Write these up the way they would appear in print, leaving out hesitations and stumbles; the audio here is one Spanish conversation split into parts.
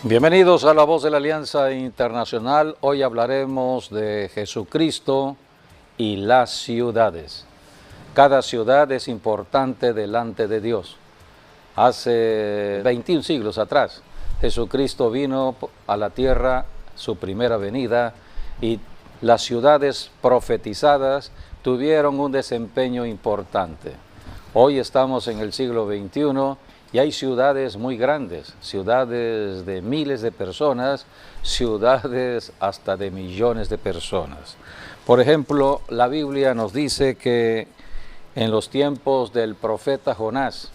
Bienvenidos a La Voz de la Alianza Internacional. Hoy hablaremos de Jesucristo y las ciudades. Cada ciudad es importante delante de Dios. Hace 21 siglos atrás, Jesucristo vino a la tierra, su primera venida, y las ciudades profetizadas tuvieron un desempeño importante. Hoy estamos en el siglo XXI y hay ciudades muy grandes, ciudades de miles de personas, ciudades hasta de millones de personas. Por ejemplo, la Biblia nos dice que en los tiempos del profeta Jonás,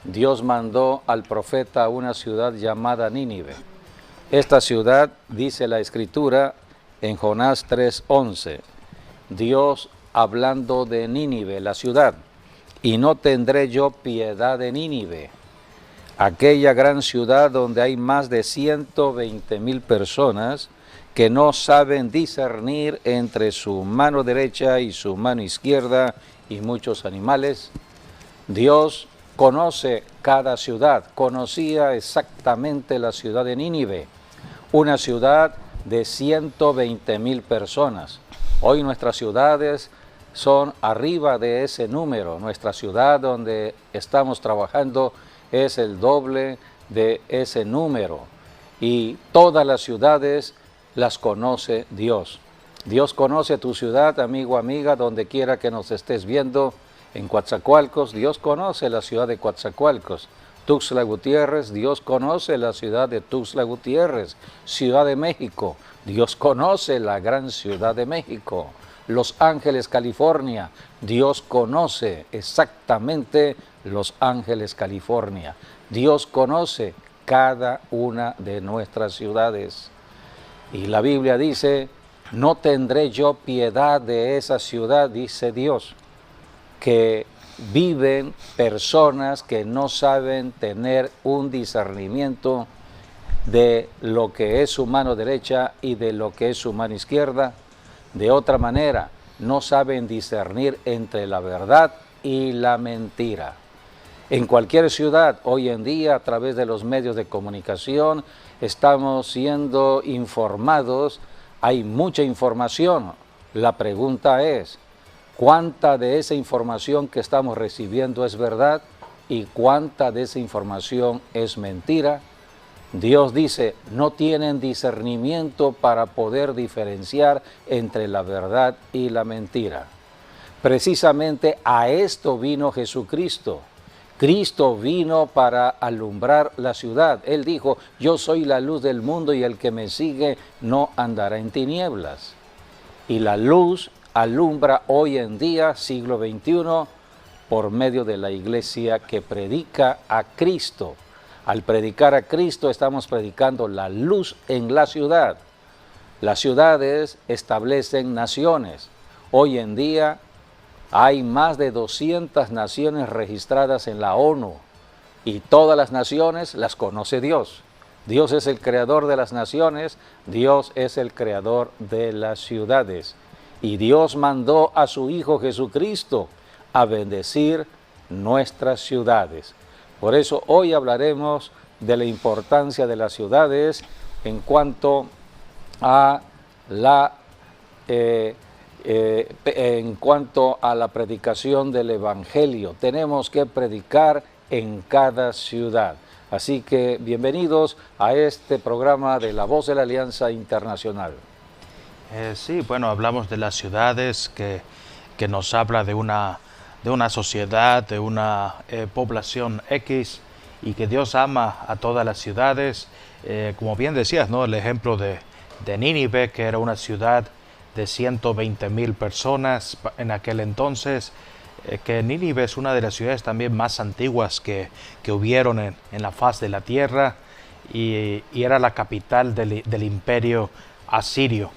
Dios mandó al profeta a una ciudad llamada Nínive. Esta ciudad, dice la Escritura en Jonás 3:11, Dios hablando de Nínive, la ciudad, y no tendré yo piedad de Nínive, aquella gran ciudad donde hay más de 120,000 personas que no saben discernir entre su mano derecha y su mano izquierda y muchos animales. Dios conoce cada ciudad, conocía exactamente la ciudad de Nínive, una ciudad de 120,000 personas. Hoy nuestras ciudades son arriba de ese número. Nuestra ciudad donde estamos trabajando es el doble de ese número. Y todas las ciudades las conoce Dios. Dios conoce tu ciudad, amigo, amiga, donde quiera que nos estés viendo. En Coatzacoalcos, Dios conoce la ciudad de Coatzacoalcos. Tuxtla Gutiérrez, Dios conoce la ciudad de Tuxtla Gutiérrez. Ciudad de México, Dios conoce la gran ciudad de México. Los Ángeles, California, Dios conoce exactamente Los Ángeles, California. Dios conoce cada una de nuestras ciudades. Y la Biblia dice, no tendré yo piedad de esa ciudad, dice Dios, que viven personas que no saben tener un discernimiento de lo que es su mano derecha y de lo que es su mano izquierda. De otra manera, no saben discernir entre la verdad y la mentira. En cualquier ciudad, hoy en día, a través de los medios de comunicación, estamos siendo informados, hay mucha información. La pregunta es, ¿cuánta de esa información que estamos recibiendo es verdad y cuánta de esa información es mentira? Dios dice, no tienen discernimiento para poder diferenciar entre la verdad y la mentira. Precisamente a esto vino Jesucristo. Cristo vino para alumbrar la ciudad. Él dijo, yo soy la luz del mundo y el que me sigue no andará en tinieblas. Y la luz alumbra hoy en día, siglo XXI, por medio de la iglesia que predica a Cristo. Al predicar a Cristo estamos predicando la luz en la ciudad. Las ciudades establecen naciones. Hoy en día hay más de 200 naciones registradas en la ONU y todas las naciones las conoce Dios. Dios es el creador de las naciones, Dios es el creador de las ciudades. Y Dios mandó a su Hijo Jesucristo a bendecir nuestras ciudades. Por eso hoy hablaremos de la importancia de las ciudades en cuanto a la predicación del Evangelio. Tenemos que predicar en cada ciudad. Así que bienvenidos a este programa de La Voz de la Alianza Internacional. Sí, bueno, hablamos de las ciudades que nos habla de una sociedad, de una población X, y que Dios ama a todas las ciudades. Como bien decías, ¿no? El ejemplo de Nínive, que era una ciudad de 120,000 personas en aquel entonces, que Nínive es una de las ciudades también más antiguas que hubieron en la faz de la tierra, y era la capital del imperio asirio.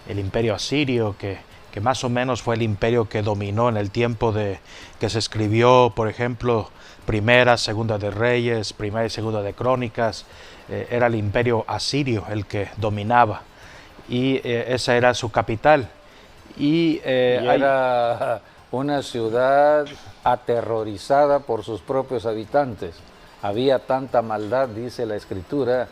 El imperio asirio que más o menos fue el imperio que dominó en el tiempo de que se escribió, por ejemplo, Primera, Segunda de Reyes, Primera y Segunda de Crónicas. Era el imperio asirio el que dominaba, y esa era su capital. Y era una ciudad aterrorizada por sus propios habitantes. Había tanta maldad, dice la Escritura,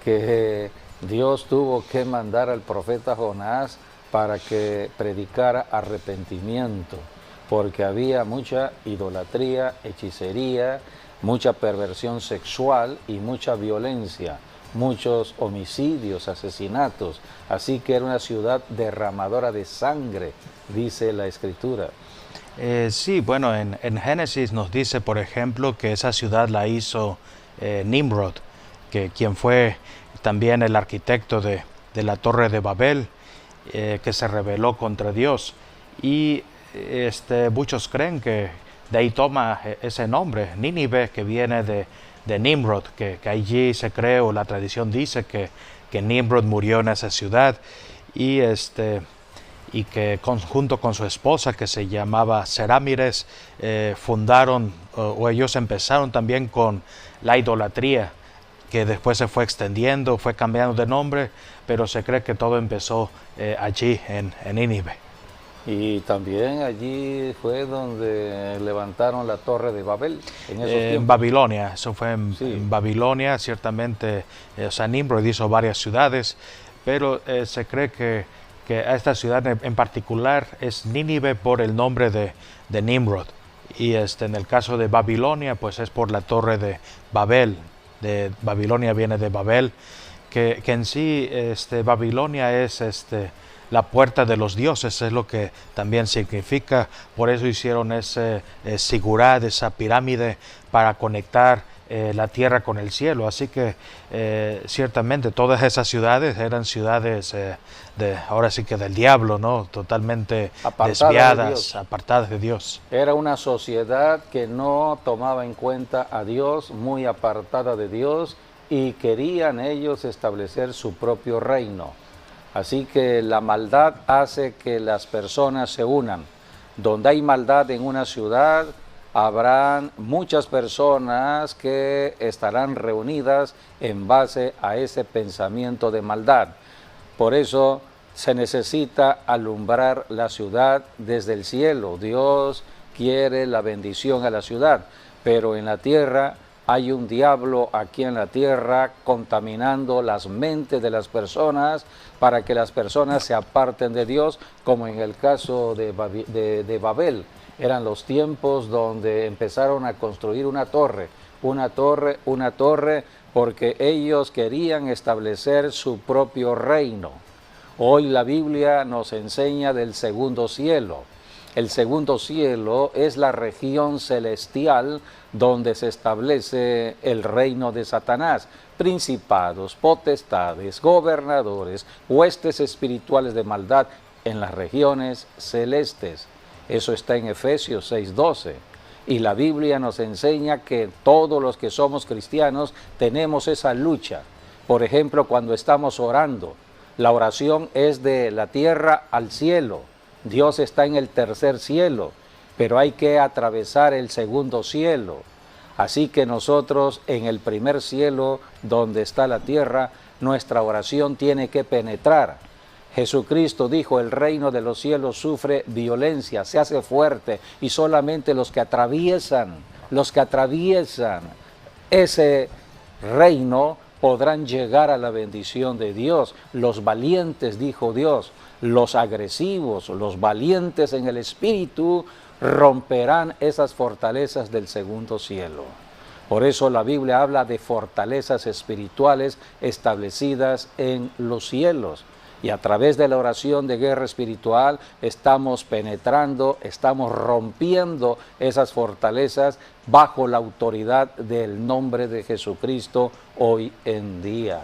que Dios tuvo que mandar al profeta Jonás para que predicara arrepentimiento, porque había mucha idolatría, hechicería, mucha perversión sexual y mucha violencia, muchos homicidios, asesinatos. Así que era una ciudad derramadora de sangre, dice la Escritura. Sí, bueno, en Génesis nos dice, por ejemplo, que esa ciudad la hizo Nimrod, que quien fue también el arquitecto de la Torre de Babel, que se rebeló contra Dios. Y muchos creen que de ahí toma ese nombre, Nínive, que viene de Nimrod, que allí se cree, o la tradición dice que Nimrod murió en esa ciudad, y que junto con su esposa, que se llamaba Serámires, fundaron, o ellos empezaron también con la idolatría, que después se fue extendiendo, fue cambiando de nombre, pero se cree que todo empezó allí en Nínive. Y también allí fue donde levantaron la Torre de Babel en esos tiempos. En Babilonia, eso fue Sí. en Babilonia, ciertamente. O sea, Nimrod hizo varias ciudades, pero se cree que esta ciudad en particular es Nínive por el nombre de Nimrod. Y en el caso de Babilonia, pues es por la Torre de Babel. De Babilonia viene de Babel, que en sí Babilonia es la puerta de los dioses, es lo que también significa. Por eso hicieron ese sigurat, esa pirámide, para conectar la tierra con el cielo. Así que ciertamente todas esas ciudades eran ciudades ahora sí que del diablo, ¿no? Totalmente desviadas, apartadas de Dios. Era una sociedad que no tomaba en cuenta a Dios, muy apartada de Dios, y querían ellos establecer su propio reino. Así que la maldad hace que las personas se unan. Donde hay maldad en una ciudad, habrán muchas personas que estarán reunidas en base a ese pensamiento de maldad. Por eso se necesita alumbrar la ciudad desde el cielo. Dios quiere la bendición a la ciudad, pero en la tierra hay un diablo aquí en la tierra contaminando las mentes de las personas para que las personas se aparten de Dios, como en el caso de Babel. Eran los tiempos donde empezaron a construir una torre, porque ellos querían establecer su propio reino. Hoy la Biblia nos enseña del segundo cielo. El segundo cielo es la región celestial donde se establece el reino de Satanás. Principados, potestades, gobernadores, huestes espirituales de maldad en las regiones celestes. Eso está en Efesios 6:12. Y la Biblia nos enseña que todos los que somos cristianos tenemos esa lucha. Por ejemplo, cuando estamos orando, la oración es de la tierra al cielo. Dios está en el tercer cielo, pero hay que atravesar el segundo cielo. Así que nosotros en el primer cielo, donde está la tierra, nuestra oración tiene que penetrar. Jesucristo dijo, el reino de los cielos sufre violencia, se hace fuerte, y solamente los que atraviesan ese reino podrán llegar a la bendición de Dios. Los valientes, dijo Dios, los agresivos, los valientes en el espíritu, romperán esas fortalezas del segundo cielo. Por eso la Biblia habla de fortalezas espirituales establecidas en los cielos. Y a través de la oración de guerra espiritual estamos penetrando, estamos rompiendo esas fortalezas bajo la autoridad del nombre de Jesucristo hoy en día.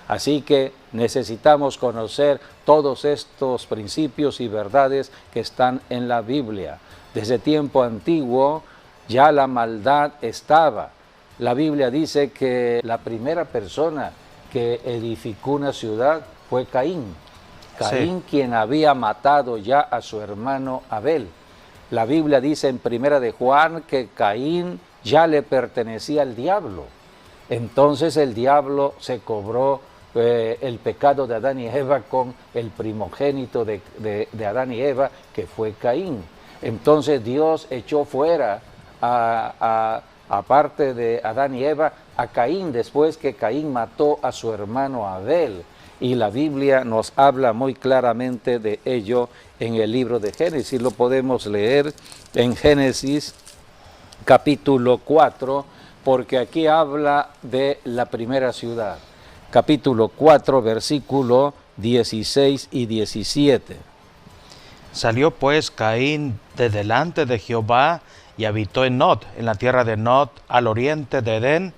Así que necesitamos conocer todos estos principios y verdades que están en la Biblia. Desde tiempo antiguo ya la maldad estaba. La Biblia dice que la primera persona que edificó una ciudad fue Caín. Caín, sí, quien había matado ya a su hermano Abel. La Biblia dice en Primera de Juan que Caín ya le pertenecía al diablo. Entonces el diablo se cobró el pecado de Adán y Eva con el primogénito de Adán y Eva, que fue Caín. Entonces Dios echó fuera aparte de Adán y Eva, a Caín después que Caín mató a su hermano Abel. Y la Biblia nos habla muy claramente de ello en el libro de Génesis. Lo podemos leer en Génesis capítulo 4, porque aquí habla de la primera ciudad. Capítulo 4, versículo 16 y 17. Salió pues Caín de delante de Jehová y habitó en Nod, en la tierra de Nod, al oriente de Edén.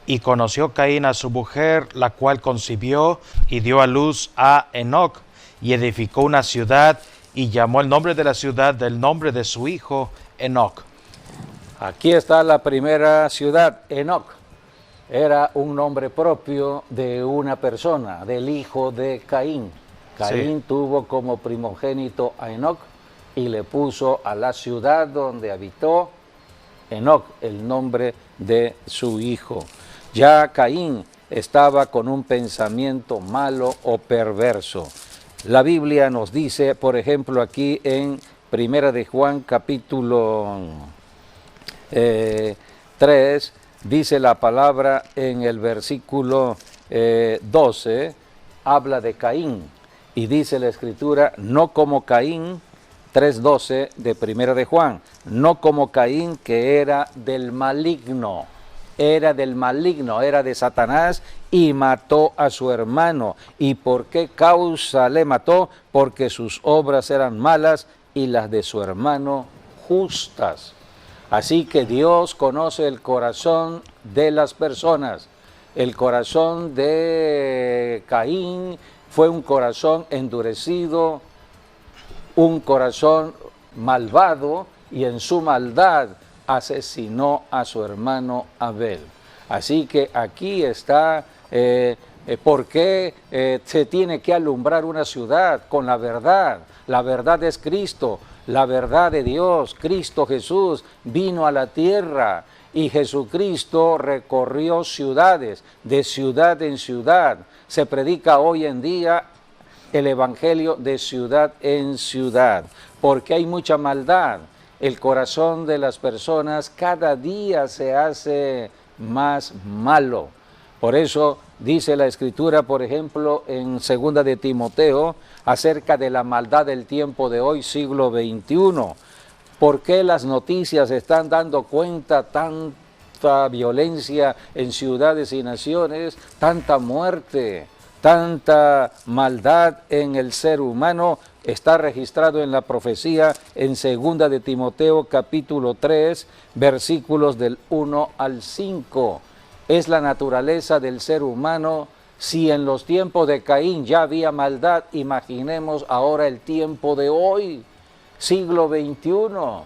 Y conoció Caín a su mujer, la cual concibió y dio a luz a Enoc, y edificó una ciudad, y llamó el nombre de la ciudad del nombre de su hijo, Enoc. Aquí está la primera ciudad, Enoc. Era un nombre propio de una persona, del hijo de Caín. Caín tuvo como primogénito a Enoc y le puso a la ciudad donde habitó Enoc, el nombre de su hijo. Ya Caín estaba con un pensamiento malo o perverso. La Biblia nos dice, por ejemplo, aquí en Primera de Juan, capítulo 3, dice la palabra en el versículo 12, habla de Caín, y dice la Escritura, no como Caín, 3:12 de Primera de Juan, no como Caín, que era del maligno, era de Satanás y mató a su hermano. ¿Y por qué causa le mató? Porque sus obras eran malas y las de su hermano justas. Así que Dios conoce el corazón de las personas. El corazón de Caín fue un corazón endurecido, un corazón malvado, y en su maldad asesinó a su hermano Abel. Así que aquí está por qué se tiene que alumbrar una ciudad con la verdad. La verdad es Cristo, la verdad de Dios. Cristo Jesús vino a la tierra y Jesucristo recorrió ciudades, de ciudad en ciudad. Se predica hoy en día el evangelio de ciudad en ciudad, porque hay mucha maldad. El corazón de las personas cada día se hace más malo. Por eso dice la Escritura, por ejemplo, en 2 de Timoteo, acerca de la maldad del tiempo de hoy, siglo XXI. ¿Por qué las noticias están dando cuenta tanta violencia en ciudades y naciones, tanta muerte, tanta maldad en el ser humano? Está registrado en la profecía en 2 de Timoteo capítulo 3, versículos del 1 al 5. Es la naturaleza del ser humano. Si en los tiempos de Caín ya había maldad, imaginemos ahora el tiempo de hoy, siglo XXI.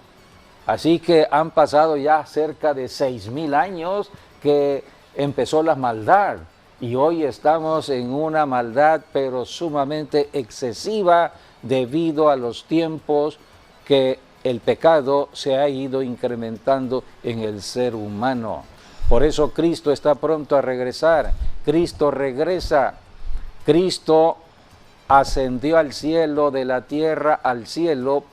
Así que han pasado ya cerca de 6,000 años que empezó la maldad. Y hoy estamos en una maldad pero sumamente excesiva debido a los tiempos que el pecado se ha ido incrementando en el ser humano. Por eso Cristo está pronto a regresar. Cristo regresa. Cristo ascendió al cielo, de la tierra al cielo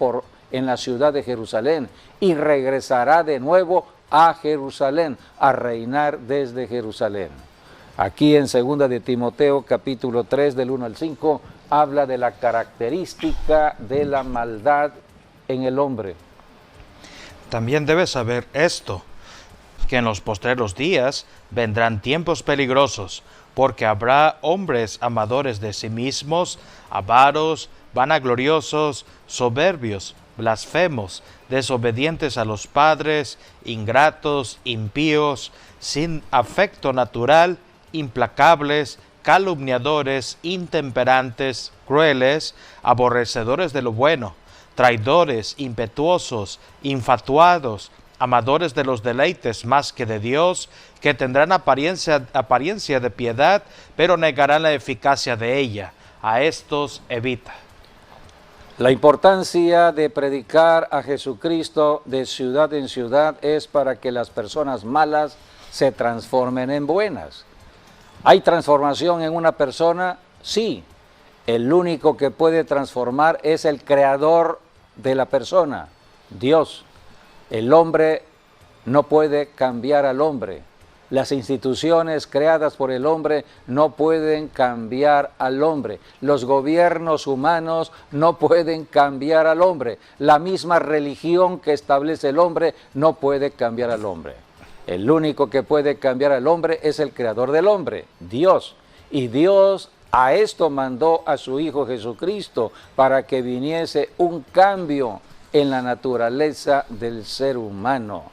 en la ciudad de Jerusalén, y regresará de nuevo a Jerusalén, a reinar desde Jerusalén. Aquí en 2 de Timoteo capítulo 3 del 1 al 5 habla de la característica de la maldad en el hombre. También debes saber esto, que en los postreros días vendrán tiempos peligrosos, porque habrá hombres amadores de sí mismos, avaros, vanagloriosos, soberbios, blasfemos, desobedientes a los padres, ingratos, impíos, sin afecto natural, implacables, calumniadores, intemperantes, crueles, aborrecedores de lo bueno, traidores, impetuosos, infatuados, amadores de los deleites más que de Dios, que tendrán apariencia de piedad, pero negarán la eficacia de ella. A estos evita. La importancia de predicar a Jesucristo de ciudad en ciudad es para que las personas malas se transformen en buenas. ¿Hay transformación en una persona? Sí. El único que puede transformar es el creador de la persona, Dios. El hombre no puede cambiar al hombre. Las instituciones creadas por el hombre no pueden cambiar al hombre. Los gobiernos humanos no pueden cambiar al hombre. La misma religión que establece el hombre no puede cambiar al hombre. El único que puede cambiar al hombre es el creador del hombre, Dios. Y Dios a esto mandó a su Hijo Jesucristo para que viniese un cambio en la naturaleza del ser humano.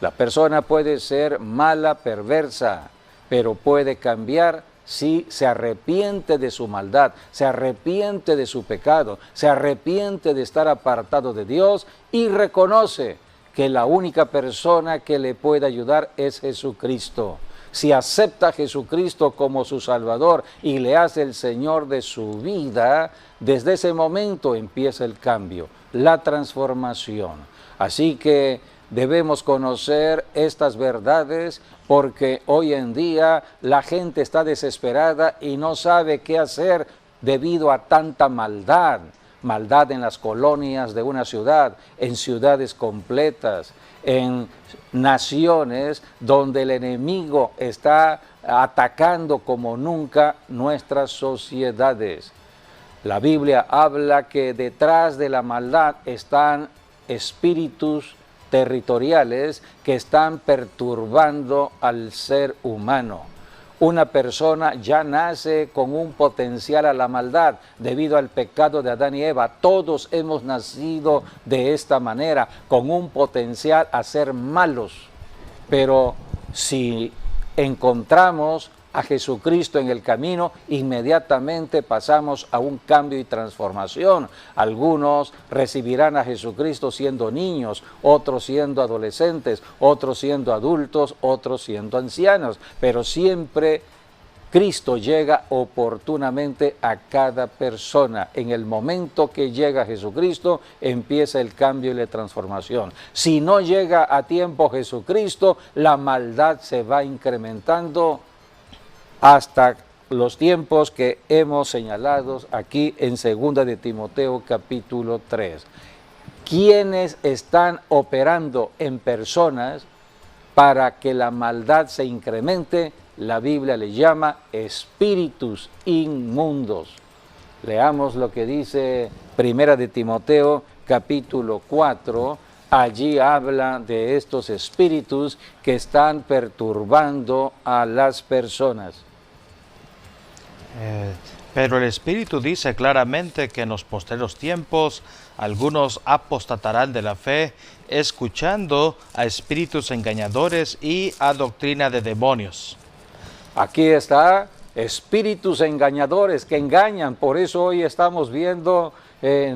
La persona puede ser mala, perversa, pero puede cambiar si se arrepiente de su maldad, se arrepiente de su pecado, se arrepiente de estar apartado de Dios y reconoce que la única persona que le puede ayudar es Jesucristo. Si acepta a Jesucristo como su Salvador y le hace el Señor de su vida, desde ese momento empieza el cambio, la transformación. Así que debemos conocer estas verdades porque hoy en día la gente está desesperada y no sabe qué hacer debido a tanta maldad. Maldad en las colonias de una ciudad, en ciudades completas, en naciones donde el enemigo está atacando como nunca nuestras sociedades. La Biblia habla que detrás de la maldad están espíritus territoriales que están perturbando al ser humano. Una persona ya nace con un potencial a la maldad debido al pecado de Adán y Eva. Todos hemos nacido de esta manera, con un potencial a ser malos. Pero si encontramos a Jesucristo en el camino, inmediatamente pasamos a un cambio y transformación. Algunos recibirán a Jesucristo siendo niños, otros siendo adolescentes, otros siendo adultos, otros siendo ancianos, pero siempre Cristo llega oportunamente a cada persona. En el momento que llega Jesucristo, empieza el cambio y la transformación. Si no llega a tiempo Jesucristo, la maldad se va incrementando hasta los tiempos que hemos señalado aquí en 2 de Timoteo capítulo 3. ¿Quiénes están operando en personas para que la maldad se incremente? La Biblia le llama espíritus inmundos. Leamos lo que dice 1 de Timoteo capítulo 4. Allí habla de estos espíritus que están perturbando a las personas. Pero el Espíritu dice claramente que en los postreros tiempos algunos apostatarán de la fe, escuchando a espíritus engañadores y a doctrina de demonios. Aquí está, espíritus engañadores que engañan. Por eso hoy estamos viendo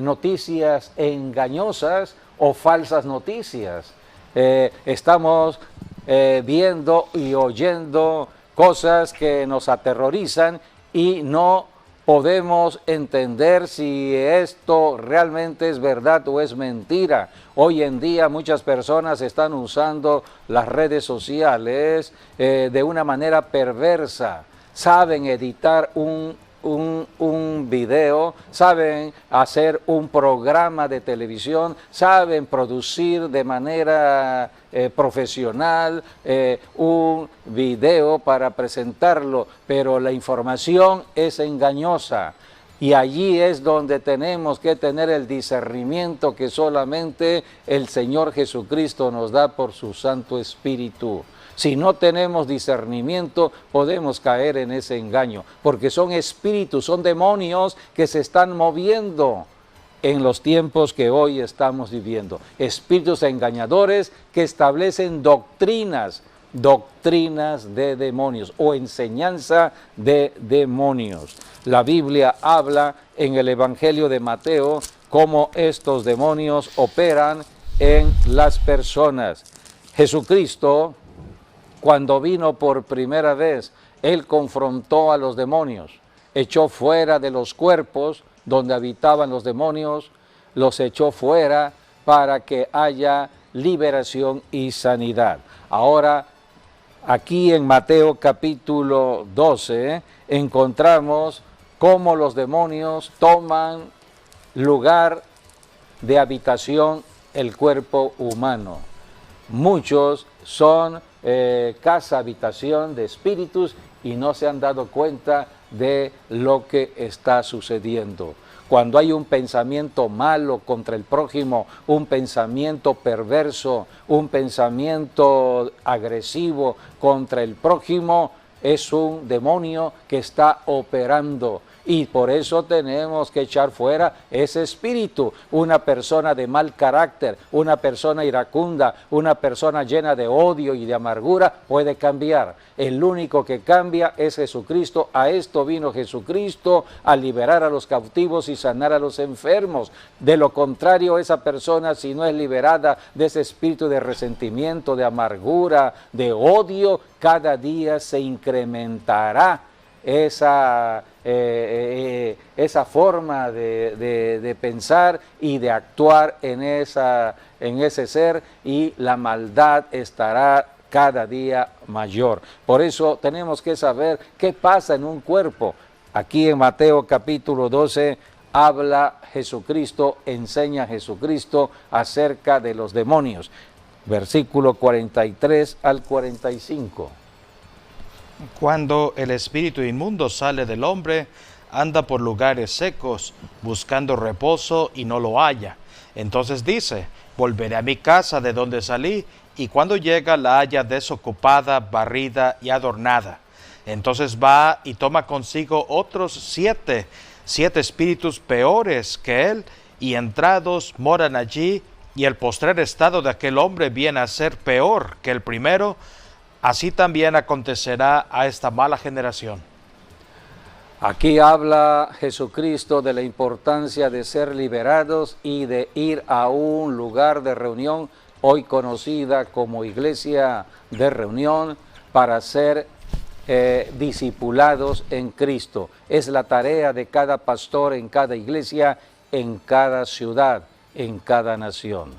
noticias engañosas o falsas noticias. Estamos viendo y oyendo cosas que nos aterrorizan y no podemos entender si esto realmente es verdad o es mentira. Hoy en día muchas personas están usando las redes sociales de una manera perversa. Saben editar un video, saben hacer un programa de televisión, saben producir de manera profesional un video para presentarlo, pero la información es engañosa. Y allí es donde tenemos que tener el discernimiento que solamente el Señor Jesucristo nos da por su Santo Espíritu. Si no tenemos discernimiento, podemos caer en ese engaño, porque son espíritus, son demonios que se están moviendo en los tiempos que hoy estamos viviendo. Espíritus engañadores que establecen doctrinas de demonios o enseñanza de demonios. La Biblia habla en el Evangelio de Mateo cómo estos demonios operan en las personas. Jesucristo, cuando vino por primera vez, Él confrontó a los demonios, echó fuera de los cuerpos donde habitaban los demonios, los echó fuera para que haya liberación y sanidad. Ahora, aquí en Mateo capítulo 12, encontramos cómo los demonios toman lugar de habitación el cuerpo humano. muchos son casa, habitación de espíritus y no se han dado cuenta de lo que está sucediendo. Cuando hay un pensamiento malo contra el prójimo, un pensamiento perverso, un pensamiento agresivo contra el prójimo, es un demonio que está operando. Y por eso tenemos que echar fuera ese espíritu. Una persona de mal carácter, una persona iracunda, una persona llena de odio y de amargura puede cambiar. El único que cambia es Jesucristo. A esto vino Jesucristo, a liberar a los cautivos y sanar a los enfermos. De lo contrario, esa persona, si no es liberada de ese espíritu de resentimiento, de amargura, de odio, cada día se incrementará esa forma de pensar y de actuar en ese ser, y la maldad estará cada día mayor. Por eso tenemos que saber qué pasa en un cuerpo. Aquí en Mateo capítulo 12 habla Jesucristo, enseña Jesucristo acerca de los demonios. Versículo 43 al 45. Cuando el espíritu inmundo sale del hombre, anda por lugares secos, buscando reposo y no lo halla. Entonces dice, volveré a mi casa de donde salí, y cuando llega la halla desocupada, barrida y adornada. Entonces va y toma consigo otros siete espíritus peores que él, y entrados moran allí, y el postrer estado de aquel hombre viene a ser peor que el primero. Así también acontecerá a esta mala generación. Aquí habla Jesucristo de la importancia de ser liberados y de ir a un lugar de reunión, hoy conocida como iglesia de reunión, para ser discipulados en Cristo. Es la tarea de cada pastor en cada iglesia, en cada ciudad, en cada nación.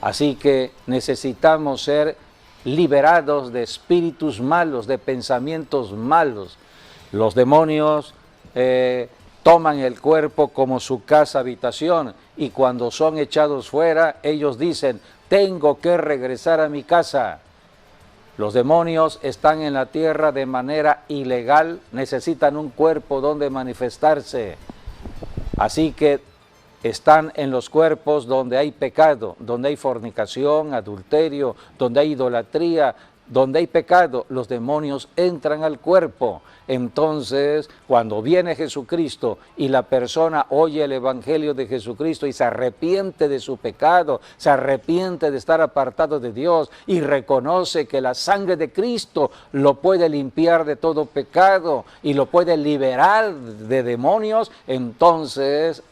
Así que necesitamos ser liberados de espíritus malos, de pensamientos malos. Los demonios toman el cuerpo como su casa habitación, y cuando son echados fuera, ellos dicen, tengo que regresar a mi casa. Los demonios están en la tierra de manera ilegal, necesitan un cuerpo donde manifestarse. Así que están en los cuerpos donde hay pecado, donde hay fornicación, adulterio, donde hay idolatría, donde hay pecado. Los demonios entran al cuerpo. Entonces, cuando viene Jesucristo y la persona oye el Evangelio de Jesucristo y se arrepiente de su pecado, se arrepiente de estar apartado de Dios y reconoce que la sangre de Cristo lo puede limpiar de todo pecado y lo puede liberar de demonios, entonces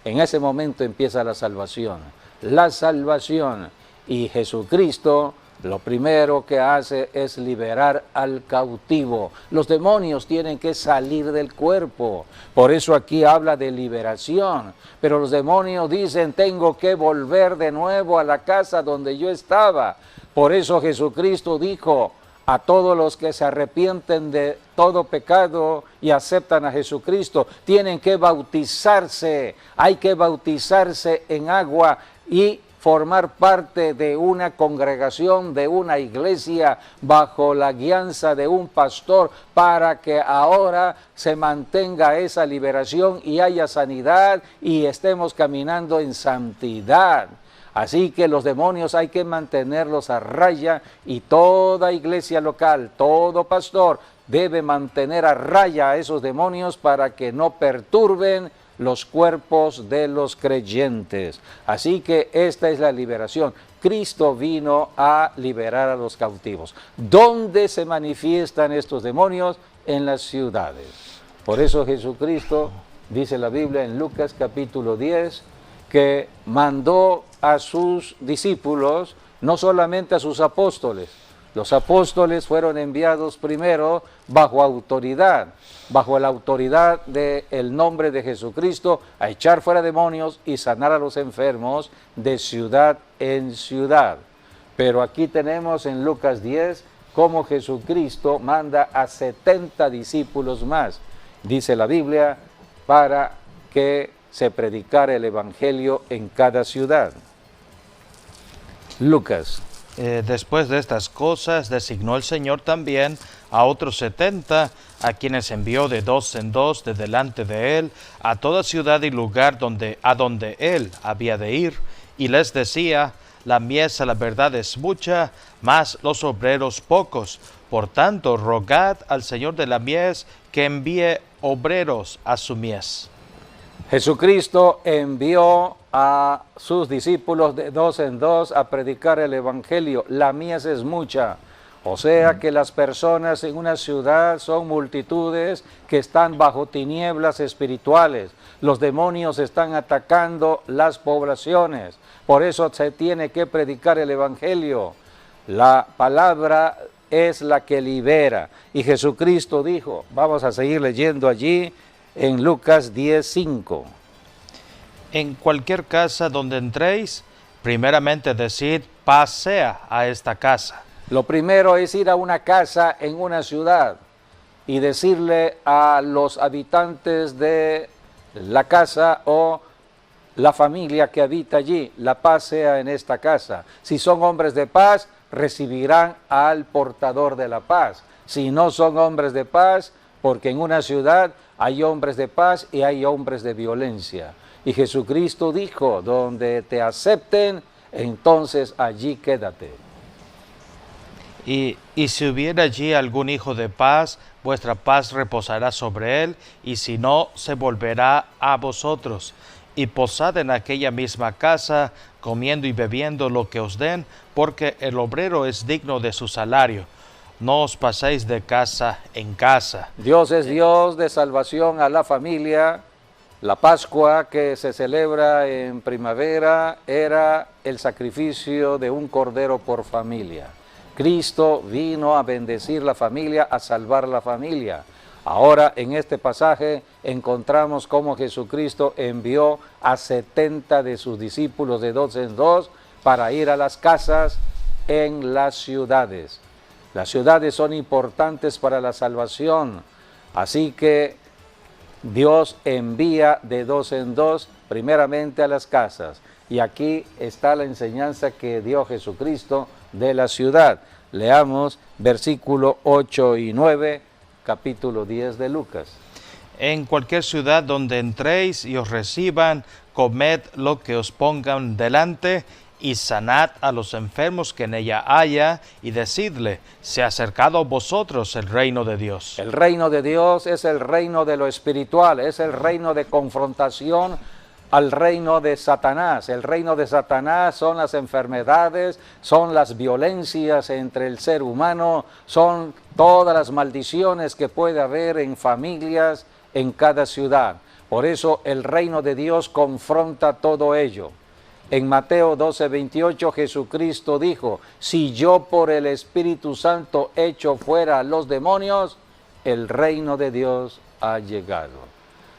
en ese momento empieza la salvación. La salvación. Y Jesucristo lo primero que hace es liberar al cautivo. Los demonios tienen que salir del cuerpo. Por eso aquí habla de liberación. Pero los demonios dicen, tengo que volver de nuevo a la casa donde yo estaba. Por eso Jesucristo dijo, a todos los que se arrepienten de todo pecado y aceptan a Jesucristo, tienen que bautizarse. Hay que bautizarse en agua y formar parte de una congregación, de una iglesia, bajo la guianza de un pastor, para que ahora se mantenga esa liberación y haya sanidad y estemos caminando en santidad. Así que los demonios hay que mantenerlos a raya, y toda iglesia local, todo pastor debe mantener a raya a esos demonios para que no perturben los cuerpos de los creyentes. Así que esta es la liberación. Cristo vino a liberar a los cautivos. ¿Dónde se manifiestan estos demonios? En las ciudades. Por eso Jesucristo, dice la Biblia en Lucas capítulo 10, que mandó a sus discípulos, no solamente a sus apóstoles. Los apóstoles fueron enviados primero bajo autoridad, bajo la autoridad del nombre de Jesucristo, a echar fuera demonios y sanar a los enfermos de ciudad en ciudad. Pero aquí tenemos en Lucas 10 cómo Jesucristo manda a 70 discípulos más, dice la Biblia, para que se predicara el Evangelio en cada ciudad. Lucas Después de estas cosas, designó el Señor también a otros 70, a quienes envió de dos en dos de delante de él, a toda ciudad y lugar a donde él había de ir, y les decía: la mies a la verdad es mucha, mas los obreros pocos. Por tanto, rogad al Señor de la mies que envíe obreros a su mies. Jesucristo envió a sus discípulos de dos en dos a predicar el Evangelio. La mies es mucha. O sea que las personas en una ciudad son multitudes que están bajo tinieblas espirituales. Los demonios están atacando las poblaciones. Por eso se tiene que predicar el Evangelio. La palabra es la que libera. Y Jesucristo dijo, vamos a seguir leyendo allí en Lucas 10:5. En cualquier casa donde entréis, primeramente decid: paz sea a esta casa. Lo primero es ir a una casa en una ciudad y decirle a los habitantes de la casa o la familia que habita allí: la paz sea en esta casa. Si son hombres de paz, recibirán al portador de la paz. Si no son hombres de paz, porque en una ciudad hay hombres de paz y hay hombres de violencia. Y Jesucristo dijo: donde te acepten, entonces allí quédate. Y si hubiera allí algún hijo de paz, vuestra paz reposará sobre él, y si no, se volverá a vosotros. Y posad en aquella misma casa, comiendo y bebiendo lo que os den, porque el obrero es digno de su salario. No os paséis de casa en casa. Dios es Dios de salvación a la familia. La Pascua que se celebra en primavera era el sacrificio de un cordero por familia. Cristo vino a bendecir la familia, a salvar la familia. Ahora en este pasaje encontramos cómo Jesucristo envió a 70 de sus discípulos de dos en dos para ir a las casas en las ciudades. Las ciudades son importantes para la salvación, así que Dios envía de dos en dos primeramente a las casas. Y aquí está la enseñanza que dio Jesucristo de la ciudad. Leamos versículo 8 y 9, capítulo 10 de Lucas. En cualquier ciudad donde entréis y os reciban, comed lo que os pongan delante, y sanad a los enfermos que en ella haya, y decidle: se ha acercado a vosotros el reino de Dios. El reino de Dios es el reino de lo espiritual, es el reino de confrontación al reino de Satanás. El reino de Satanás son las enfermedades, son las violencias entre el ser humano, son todas las maldiciones que puede haber en familias, en cada ciudad. Por eso el reino de Dios confronta todo ello. En Mateo 12:28 Jesucristo dijo: si yo por el Espíritu Santo echo fuera a los demonios, el reino de Dios ha llegado.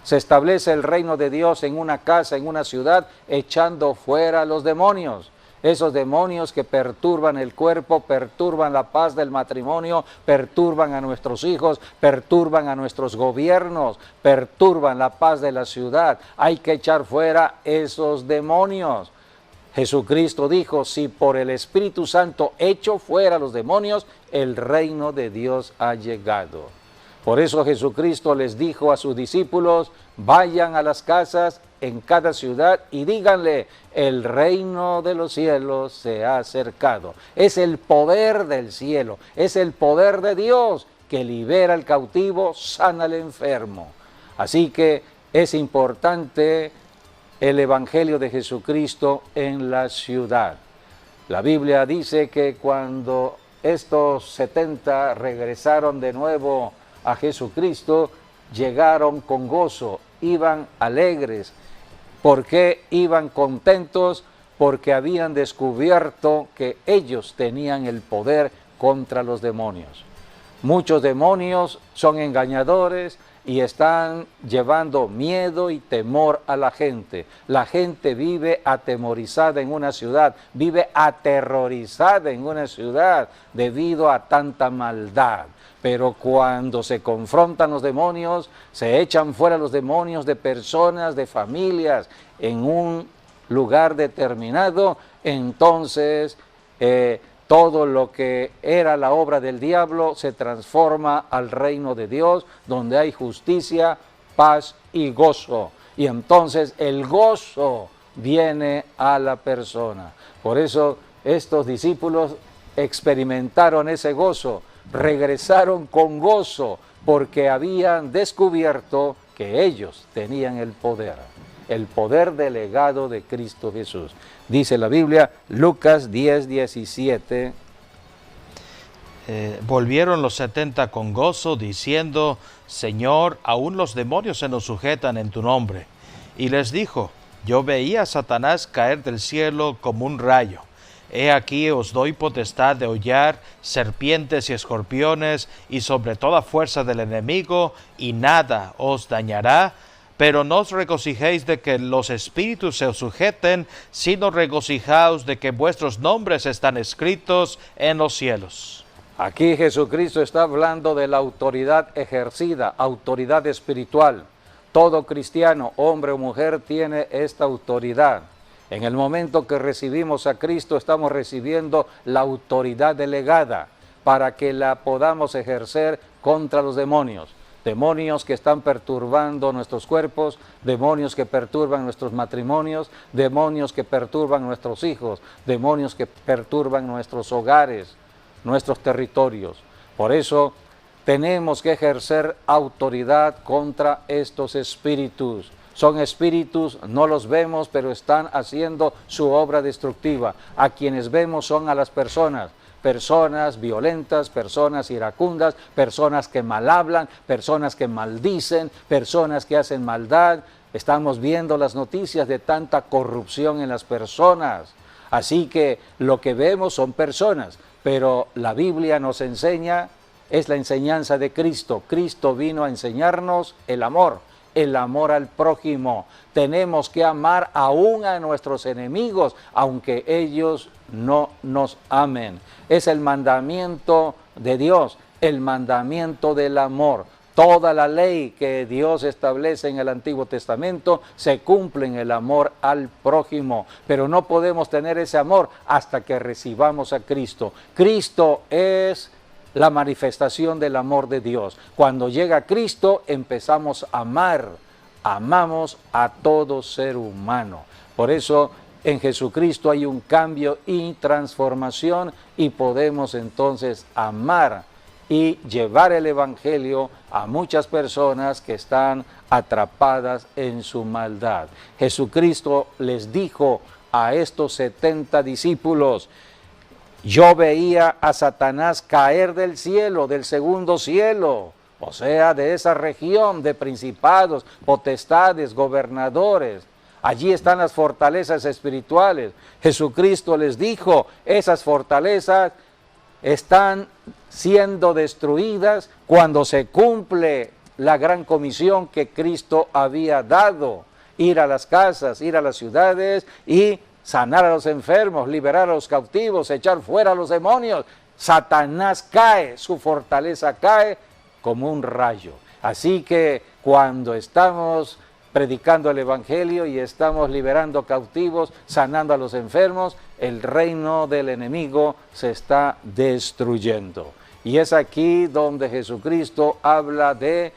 Se establece el reino de Dios en una casa, en una ciudad, echando fuera a los demonios. Esos demonios que perturban el cuerpo, perturban la paz del matrimonio, perturban a nuestros hijos, perturban a nuestros gobiernos, perturban la paz de la ciudad. Hay que echar fuera esos demonios. Jesucristo dijo: si por el Espíritu Santo echo fuera a los demonios, el reino de Dios ha llegado. Por eso Jesucristo les dijo a sus discípulos: vayan a las casas en cada ciudad y díganle: el reino de los cielos se ha acercado. Es el poder del cielo, es el poder de Dios que libera al cautivo, sana al enfermo. Así que es importante el Evangelio de Jesucristo en la ciudad. La Biblia dice que cuando estos 70 regresaron de nuevo a Jesucristo, llegaron con gozo, iban alegres. ¿Por qué iban contentos? Porque habían descubierto que ellos tenían el poder contra los demonios. Muchos demonios son engañadores y están llevando miedo y temor a la gente. La gente vive atemorizada en una ciudad, vive aterrorizada en una ciudad debido a tanta maldad. Pero cuando se confrontan los demonios, se echan fuera los demonios de personas, de familias, en un lugar determinado, entonces Todo lo que era la obra del diablo se transforma al reino de Dios, donde hay justicia, paz y gozo. Y entonces el gozo viene a la persona. Por eso estos discípulos experimentaron ese gozo, regresaron con gozo, porque habían descubierto que ellos tenían el poder delegado de Cristo Jesús. Dice la Biblia, Lucas 10:17. Volvieron los 70 con gozo, diciendo, Señor, aún los demonios se nos sujetan en tu nombre. Y les dijo, yo veía a Satanás caer del cielo como un rayo. He aquí os doy potestad de hollar serpientes y escorpiones y sobre toda fuerza del enemigo, y nada os dañará. Pero no os regocijéis de que los espíritus se os sujeten, sino regocijaos de que vuestros nombres están escritos en los cielos. Aquí Jesucristo está hablando de la autoridad ejercida, autoridad espiritual. Todo cristiano, hombre o mujer, tiene esta autoridad. En el momento que recibimos a Cristo, estamos recibiendo la autoridad delegada para que la podamos ejercer contra los demonios. Demonios que están perturbando nuestros cuerpos, demonios que perturban nuestros matrimonios, demonios que perturban nuestros hijos, demonios que perturban nuestros hogares, nuestros territorios. Por eso tenemos que ejercer autoridad contra estos espíritus. Son espíritus, no los vemos, pero están haciendo su obra destructiva. A quienes vemos son a las personas violentas, personas iracundas, personas que mal hablan, personas que maldicen, personas que hacen maldad. Estamos viendo las noticias de tanta corrupción en las personas. Así que lo que vemos son personas, pero la Biblia nos enseña, es la enseñanza de Cristo. Cristo vino a enseñarnos el amor al prójimo. Tenemos que amar aún a nuestros enemigos, aunque ellos no nos amen. Es el mandamiento de Dios, el mandamiento del amor. Toda la ley que Dios establece en el Antiguo Testamento se cumple en el amor al prójimo, pero no podemos tener ese amor hasta que recibamos a Cristo. Cristo es la manifestación del amor de Dios. Cuando llega Cristo empezamos a amar, amamos a todo ser humano. Por eso en Jesucristo hay un cambio y transformación y podemos entonces amar y llevar el Evangelio a muchas personas que están atrapadas en su maldad. Jesucristo les dijo a estos 70 discípulos, yo veía a Satanás caer del cielo, del segundo cielo, o sea, de esa región de principados, potestades, gobernadores. Allí están las fortalezas espirituales. Jesucristo les dijo, esas fortalezas están siendo destruidas cuando se cumple la gran comisión que Cristo había dado. Ir a las casas, ir a las ciudades y sanar a los enfermos, liberar a los cautivos, echar fuera a los demonios. Satanás cae, su fortaleza cae como un rayo. Así que cuando estamos predicando el Evangelio y estamos liberando cautivos, sanando a los enfermos, el reino del enemigo se está destruyendo. Y es aquí donde Jesucristo habla de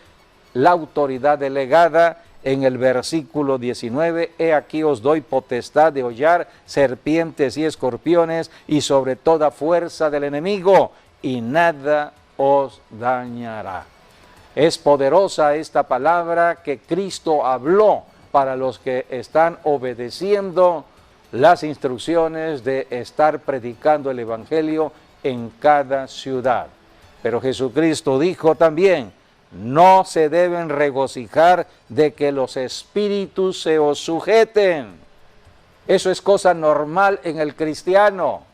la autoridad delegada. En el versículo 19, he aquí os doy potestad de hollar serpientes y escorpiones y sobre toda fuerza del enemigo, y nada os dañará. Es poderosa esta palabra que Cristo habló para los que están obedeciendo las instrucciones de estar predicando el Evangelio en cada ciudad. Pero Jesucristo dijo también, no se deben regocijar de que los espíritus se os sujeten. Eso es cosa normal en el cristiano.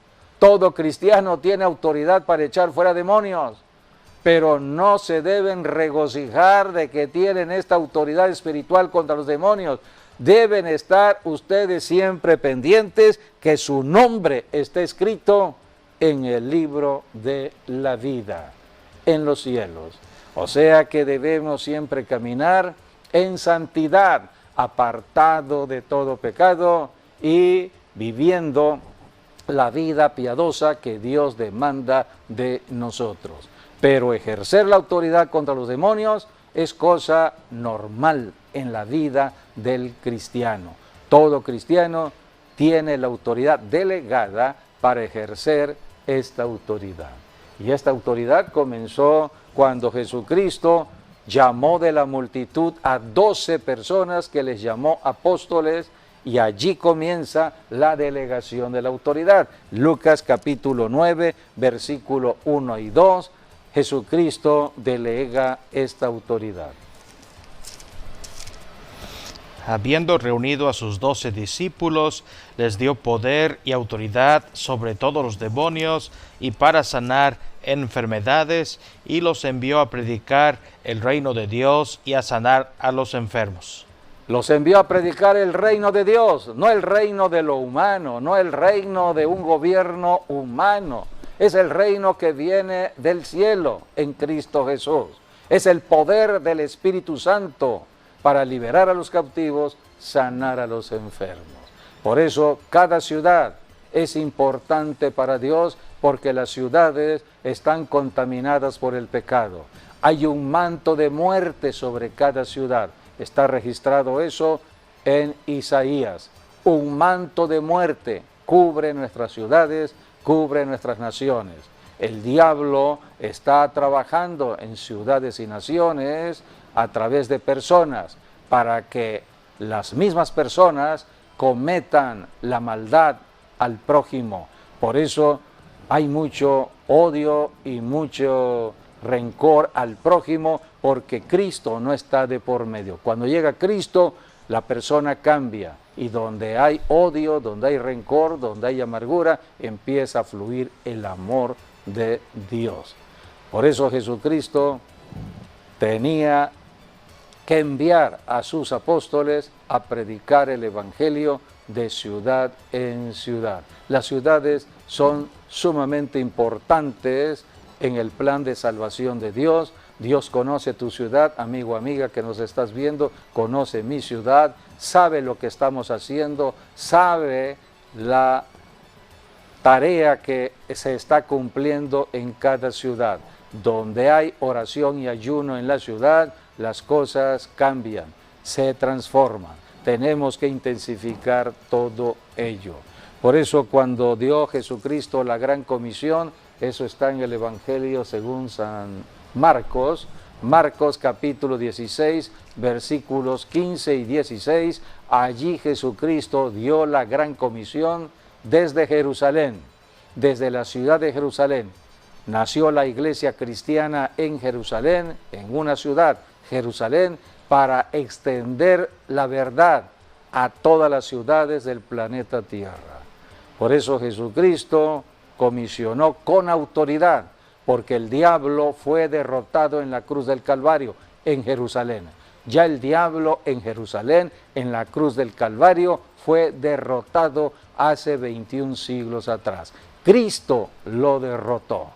Todo cristiano tiene autoridad para echar fuera demonios, pero no se deben regocijar de que tienen esta autoridad espiritual contra los demonios. Deben estar ustedes siempre pendientes que su nombre esté escrito en el libro de la vida, en los cielos. O sea que debemos siempre caminar en santidad, apartado de todo pecado y viviendo la vida piadosa que Dios demanda de nosotros. Pero ejercer la autoridad contra los demonios es cosa normal en la vida del cristiano. Todo cristiano tiene la autoridad delegada para ejercer esta autoridad. Y esta autoridad comenzó cuando Jesucristo llamó de la multitud a 12 personas que les llamó apóstoles, y allí comienza la delegación de la autoridad. Lucas capítulo 9, versículo 1 y 2, Jesucristo delega esta autoridad. Habiendo reunido a sus 12 discípulos, les dio poder y autoridad sobre todos los demonios y para sanar enfermedades, y los envió a predicar el reino de Dios y a sanar a los enfermos. Los envió a predicar el reino de Dios, no el reino de lo humano, no el reino de un gobierno humano. Es el reino que viene del cielo en Cristo Jesús. Es el poder del Espíritu Santo para liberar a los cautivos, sanar a los enfermos. Por eso cada ciudad es importante para Dios, porque las ciudades están contaminadas por el pecado. Hay un manto de muerte sobre cada ciudad. Está registrado eso en Isaías. Un manto de muerte cubre nuestras ciudades, cubre nuestras naciones. El diablo está trabajando en ciudades y naciones a través de personas para que las mismas personas cometan la maldad al prójimo. Por eso hay mucho odio y mucho rencor al prójimo, porque Cristo no está de por medio. Cuando llega Cristo, la persona cambia, y donde hay odio, donde hay rencor, donde hay amargura, empieza a fluir el amor de Dios. Por eso Jesucristo tenía que enviar a sus apóstoles a predicar el evangelio de ciudad en ciudad. Las ciudades son sumamente importantes en el plan de salvación de Dios. Dios conoce tu ciudad, amigo, amiga que nos estás viendo, conoce mi ciudad, sabe lo que estamos haciendo, sabe la tarea que se está cumpliendo en cada ciudad. Donde hay oración y ayuno en la ciudad, las cosas cambian, se transforman. Tenemos que intensificar todo ello. Por eso cuando dio Jesucristo la gran comisión, eso está en el Evangelio según San Marcos, Marcos capítulo 16, versículos 15 y 16, allí Jesucristo dio la gran comisión desde Jerusalén, desde la ciudad de Jerusalén. Nació la iglesia cristiana en Jerusalén, en una ciudad, Jerusalén, para extender la verdad a todas las ciudades del planeta Tierra. Por eso Jesucristo comisionó con autoridad, porque el diablo fue derrotado en la cruz del Calvario, en Jerusalén. Ya el diablo en Jerusalén, en la cruz del Calvario, fue derrotado hace 21 siglos atrás. Cristo lo derrotó.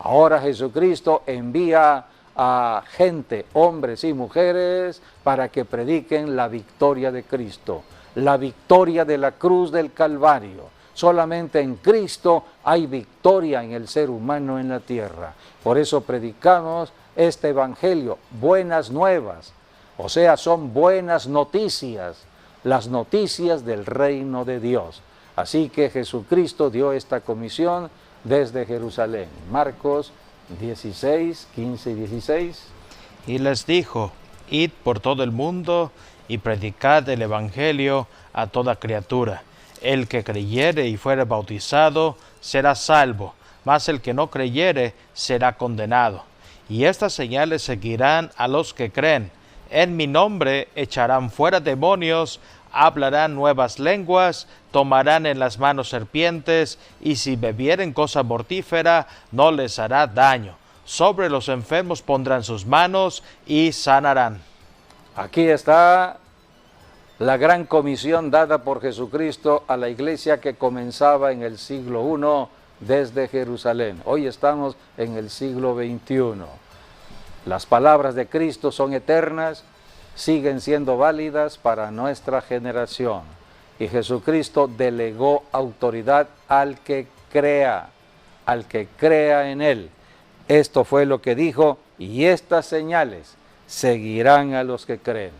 Ahora Jesucristo envía a gente, hombres y mujeres, para que prediquen la victoria de Cristo, la victoria de la cruz del Calvario. Solamente en Cristo hay victoria en el ser humano en la tierra. Por eso predicamos este evangelio, buenas nuevas, o sea, son buenas noticias, las noticias del reino de Dios. Así que Jesucristo dio esta comisión desde Jerusalén. Marcos 16, 15 y 16. Y les dijo: id por todo el mundo y predicad el evangelio a toda criatura. El que creyere y fuere bautizado será salvo, mas el que no creyere será condenado. Y estas señales seguirán a los que creen. En mi nombre echarán fuera demonios, hablarán nuevas lenguas, tomarán en las manos serpientes, y si bebieren cosa mortífera, no les hará daño. Sobre los enfermos pondrán sus manos y sanarán. Aquí está la gran comisión dada por Jesucristo a la iglesia que comenzaba en el siglo I desde Jerusalén. Hoy estamos en el siglo XXI. Las palabras de Cristo son eternas, siguen siendo válidas para nuestra generación. Y Jesucristo delegó autoridad al que crea en Él. Esto fue lo que dijo, y estas señales seguirán a los que creen.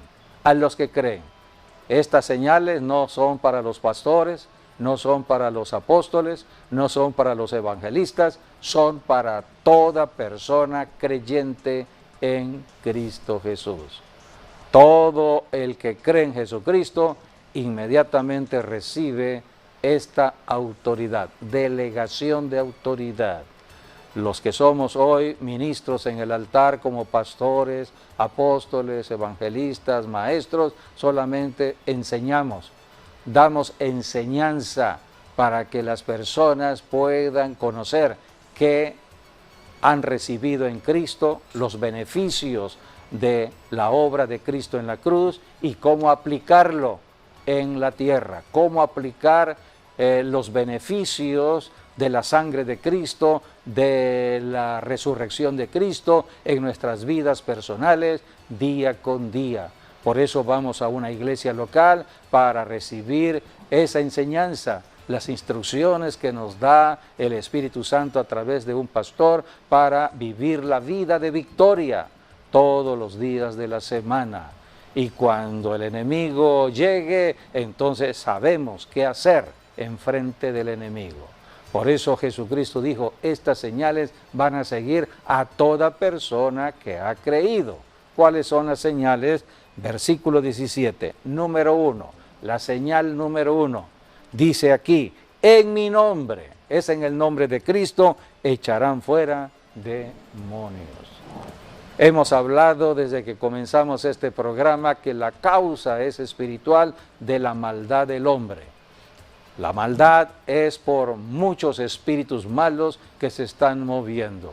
A los que creen. Estas señales no son para los pastores, no son para los apóstoles, no son para los evangelistas, son para toda persona creyente en Cristo Jesús. Todo el que cree en Jesucristo inmediatamente recibe esta autoridad, delegación de autoridad. Los que somos hoy ministros en el altar como pastores, apóstoles, evangelistas, maestros, solamente enseñamos, damos enseñanza para que las personas puedan conocer que han recibido en Cristo los beneficios de la obra de Cristo en la cruz y cómo aplicarlo en la tierra, cómo aplicar los beneficios de la sangre de Cristo, de la resurrección de Cristo en nuestras vidas personales día con día. Por eso vamos a una iglesia local para recibir esa enseñanza, las instrucciones que nos da el Espíritu Santo a través de un pastor para vivir la vida de victoria todos los días de la semana. Y cuando el enemigo llegue, entonces sabemos qué hacer en frente del enemigo. Por eso Jesucristo dijo, estas señales van a seguir a toda persona que ha creído. ¿Cuáles son las señales? Versículo 17, número 1, la señal número 1, dice aquí, en mi nombre, es en el nombre de Cristo, echarán fuera demonios. Hemos hablado desde que comenzamos este programa que la causa es espiritual de la maldad del hombre. La maldad es por muchos espíritus malos que se están moviendo.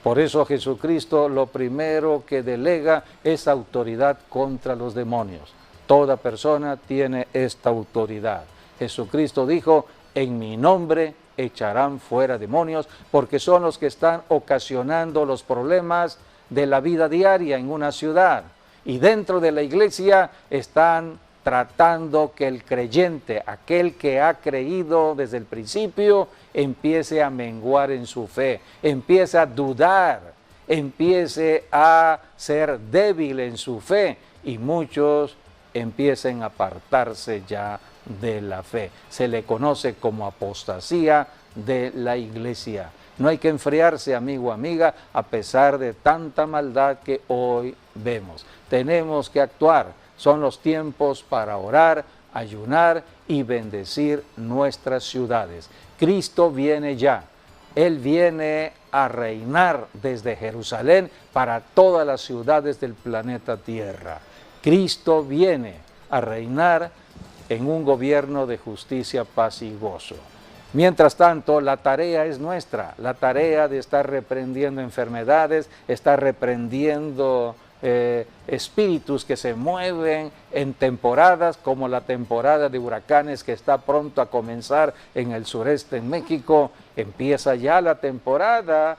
Por eso Jesucristo lo primero que delega es autoridad contra los demonios. Toda persona tiene esta autoridad. Jesucristo dijo, en mi nombre echarán fuera demonios, porque son los que están ocasionando los problemas de la vida diaria en una ciudad. Y dentro de la iglesia están tratando que el creyente, aquel que ha creído desde el principio, empiece a menguar en su fe, empiece a dudar, empiece a ser débil en su fe y muchos empiecen a apartarse ya de la fe. Se le conoce como apostasía de la iglesia. No hay que enfriarse, amigo, amiga, a pesar de tanta maldad que hoy vemos. Tenemos que actuar. Son los tiempos para orar, ayunar y bendecir nuestras ciudades. Cristo viene ya. Él viene a reinar desde Jerusalén para todas las ciudades del planeta Tierra. Cristo viene a reinar en un gobierno de justicia, paz y gozo. Mientras tanto, la tarea es nuestra, la tarea de estar reprendiendo enfermedades, estar reprendiendo espíritus que se mueven en temporadas como la temporada de huracanes que está pronto a comenzar en el sureste en México. Empieza ya la temporada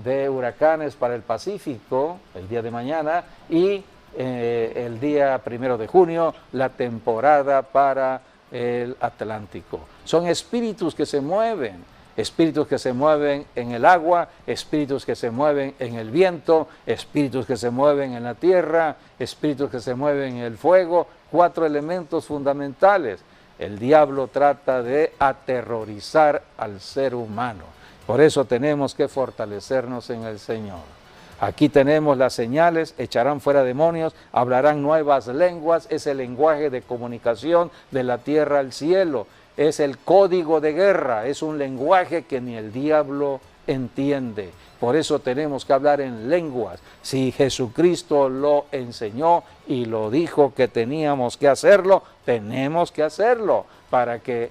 de huracanes para el Pacífico el día de mañana y el día 1 de junio la temporada para el Atlántico. Son espíritus que se mueven. Espíritus que se mueven en el agua, espíritus que se mueven en el viento, espíritus que se mueven en la tierra, espíritus que se mueven en el fuego, 4 elementos fundamentales. El diablo trata de aterrorizar al ser humano. Por eso tenemos que fortalecernos en el Señor. Aquí tenemos las señales, echarán fuera demonios, hablarán nuevas lenguas, es el lenguaje de comunicación de la tierra al cielo. Es el código de guerra, es un lenguaje que ni el diablo entiende. Por eso tenemos que hablar en lenguas. Si Jesucristo lo enseñó y lo dijo que teníamos que hacerlo, tenemos que hacerlo para que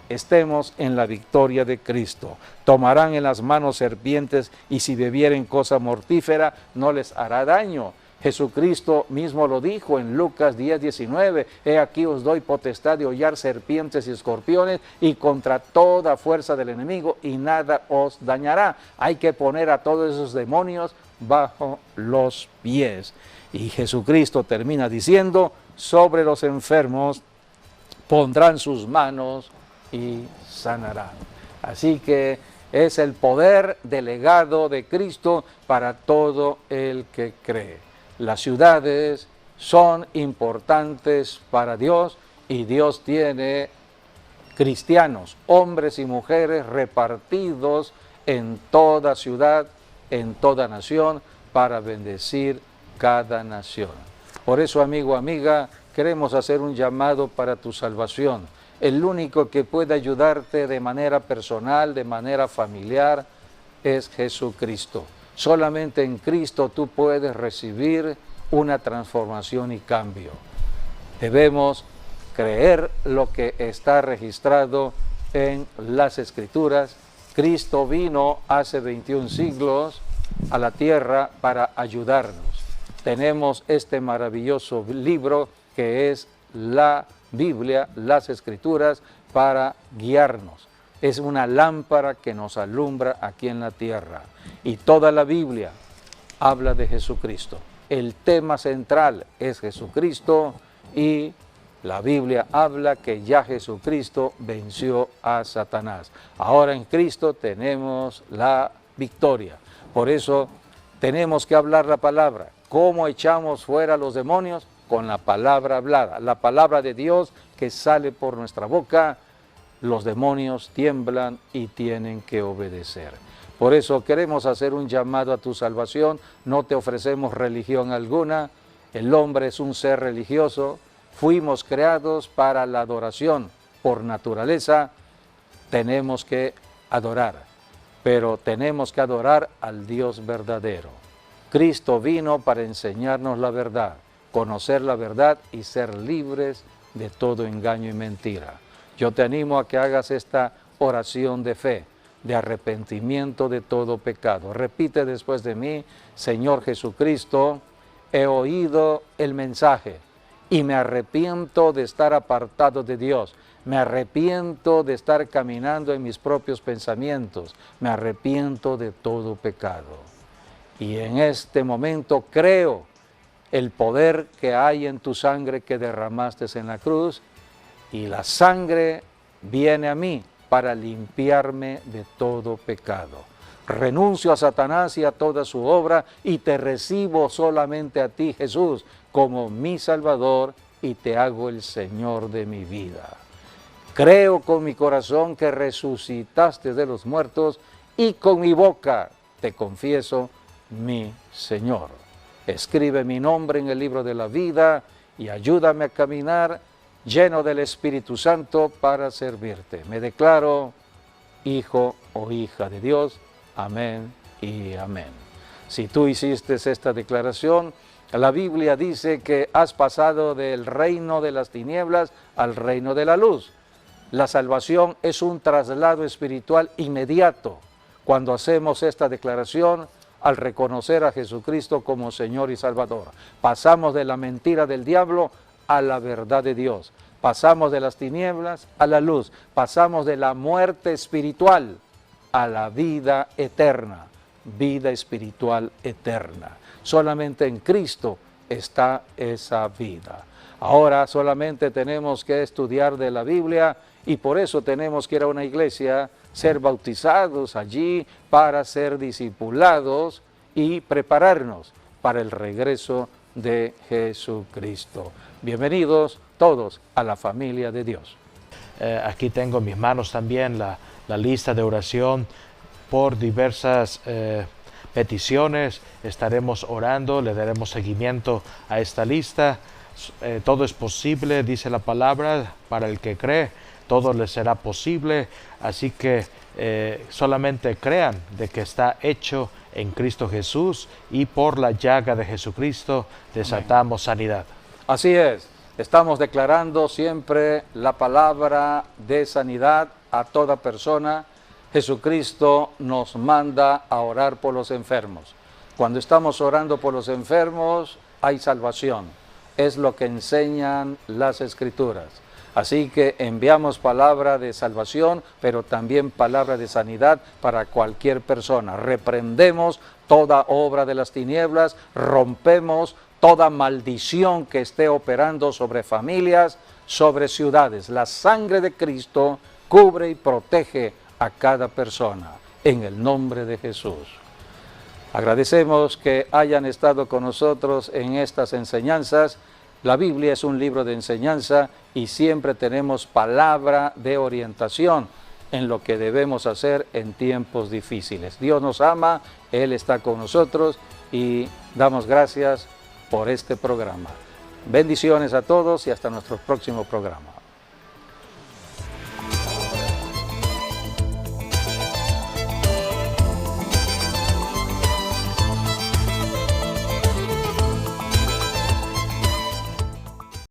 estemos en la victoria de Cristo. Tomarán en las manos serpientes y si bebieren cosa mortífera no les hará daño. Jesucristo mismo lo dijo en Lucas 10:19, he aquí os doy potestad de hollar serpientes y escorpiones y contra toda fuerza del enemigo y nada os dañará. Hay que poner a todos esos demonios bajo los pies. Y Jesucristo termina diciendo, sobre los enfermos pondrán sus manos y sanarán. Así que es el poder delegado de Cristo para todo el que cree. Las ciudades son importantes para Dios y Dios tiene cristianos, hombres y mujeres repartidos en toda ciudad, en toda nación, para bendecir cada nación. Por eso, amigo, amiga, queremos hacer un llamado para tu salvación. El único que puede ayudarte de manera personal, de manera familiar, es Jesucristo. Solamente en Cristo tú puedes recibir una transformación y cambio. Debemos creer lo que está registrado en las Escrituras. Cristo vino hace 21 siglos a la tierra para ayudarnos. Tenemos este maravilloso libro que es la Biblia, las Escrituras, para guiarnos. Es una lámpara que nos alumbra aquí en la tierra. Y toda la Biblia habla de Jesucristo. El tema central es Jesucristo y la Biblia habla que ya Jesucristo venció a Satanás. Ahora en Cristo tenemos la victoria. Por eso tenemos que hablar la palabra. ¿Cómo echamos fuera a los demonios? Con la palabra hablada. La palabra de Dios que sale por nuestra boca, los demonios tiemblan y tienen que obedecer. Por eso queremos hacer un llamado a tu salvación. No te ofrecemos religión alguna. El hombre es un ser religioso. Fuimos creados para la adoración. Por naturaleza tenemos que adorar, pero tenemos que adorar al Dios verdadero. Cristo vino para enseñarnos la verdad, conocer la verdad y ser libres de todo engaño y mentira. Yo te animo a que hagas esta oración de fe, de arrepentimiento de todo pecado. Repite después de mí: Señor Jesucristo, he oído el mensaje y me arrepiento de estar apartado de Dios. Me arrepiento de estar caminando en mis propios pensamientos. Me arrepiento de todo pecado. Y en este momento creo el poder que hay en tu sangre que derramaste en la cruz, y la sangre viene a mí para limpiarme de todo pecado. Renuncio a Satanás y a toda su obra y te recibo solamente a ti, Jesús, como mi Salvador, y te hago el Señor de mi vida. Creo con mi corazón que resucitaste de los muertos y con mi boca te confieso mi Señor. Escribe mi nombre en el libro de la vida y ayúdame a caminar lleno del Espíritu Santo para servirte. Me declaro hijo o hija de Dios. Amén y amén. Si tú hiciste esta declaración, la Biblia dice que has pasado del reino de las tinieblas al reino de la luz. La salvación es un traslado espiritual inmediato. Cuando hacemos esta declaración, al reconocer a Jesucristo como Señor y Salvador, pasamos de la mentira del diablo a la verdad de Dios. Pasamos de las tinieblas a la luz. Pasamos de la muerte espiritual a la vida eterna. Vida espiritual eterna. Solamente en Cristo está esa vida. Ahora solamente tenemos que estudiar de la Biblia y por eso tenemos que ir a una iglesia, ser bautizados allí para ser discipulados y prepararnos para el regreso de Jesucristo. Bienvenidos todos a la familia de Dios. Aquí tengo en mis manos también la lista de oración por diversas peticiones. Estaremos orando, le daremos seguimiento a esta lista. Todo es posible, dice la palabra, para el que cree, todo le será posible. Así que solamente crean de que está hecho en Cristo Jesús y por la llaga de Jesucristo desatamos sanidad. Así es, estamos declarando siempre la palabra de sanidad a toda persona. Jesucristo nos manda a orar por los enfermos. Cuando estamos orando por los enfermos, hay salvación. Es lo que enseñan las Escrituras. Así que enviamos palabra de salvación, pero también palabra de sanidad para cualquier persona. Reprendemos toda obra de las tinieblas, rompemos toda maldición que esté operando sobre familias, sobre ciudades. La sangre de Cristo cubre y protege a cada persona, en el nombre de Jesús. Agradecemos que hayan estado con nosotros en estas enseñanzas. La Biblia es un libro de enseñanza y siempre tenemos palabra de orientación en lo que debemos hacer en tiempos difíciles. Dios nos ama, Él está con nosotros y damos gracias por este programa. Bendiciones a todos y hasta nuestro próximo programa.